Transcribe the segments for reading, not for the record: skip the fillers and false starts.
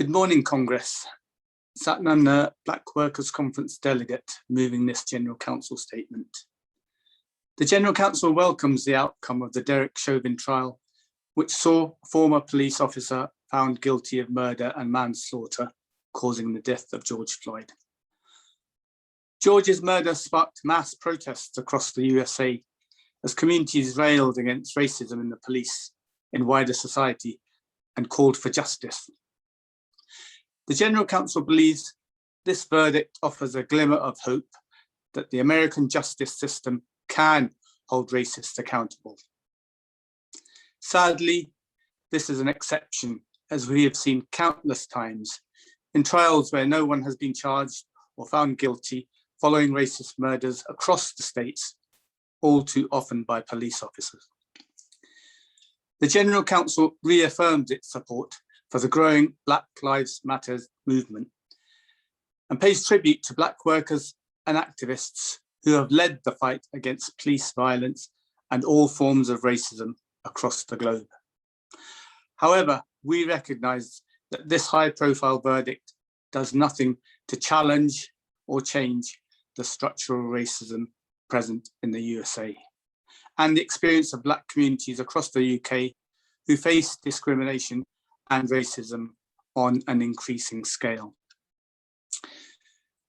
Good morning, Congress. Satnam, Black Workers' Conference delegate, moving this General Counsel statement. The General Counsel welcomes the outcome of the Derek Chauvin trial, which saw a former police officer found guilty of murder and manslaughter, causing the death of George Floyd. George's murder sparked mass protests across the USA as communities railed against racism in the police, in wider society, and called for justice. The General Counsel believes this verdict offers a glimmer of hope that the American justice system can hold racists accountable. Sadly, this is an exception, as we have seen countless times in trials where no one has been charged or found guilty following racist murders across the states, all too often by police officers. The General Counsel reaffirms its support for the growing Black Lives Matter movement and pays tribute to Black workers and activists who have led the fight against police violence and all forms of racism across the globe. However, we recognise that this high-profile verdict does nothing to challenge or change the structural racism present in the USA and the experience of Black communities across the UK who face discrimination and racism on an increasing scale.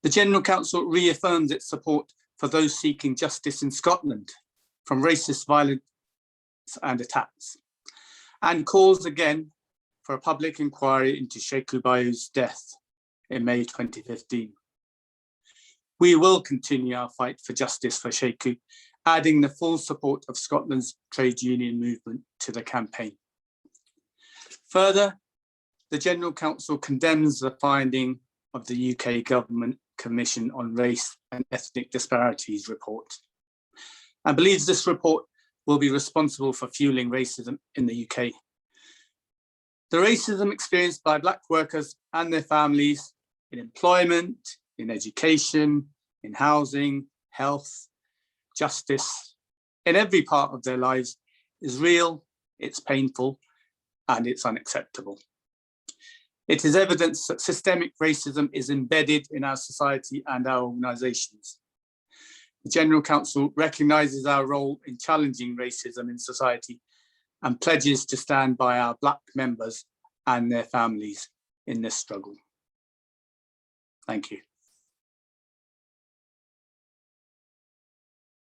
The General Counsel reaffirms its support for those seeking justice in Scotland from racist violence and attacks, and calls again for a public inquiry into Sheku Bayou's death in May 2015. We will continue our fight for justice for Sheku, adding the full support of Scotland's trade union movement to the campaign. Further, the General Counsel condemns the finding of the UK Government Commission on Race and Ethnic Disparities report and believes this report will be responsible for fueling racism in the UK. The racism experienced by Black workers and their families in employment, in education, in housing, health, justice, in every part of their lives is real, it's painful, and it's unacceptable. It is evidence that systemic racism is embedded in our society and our organisations. The General Counsel recognises our role in challenging racism in society and pledges to stand by our Black members and their families in this struggle. Thank you.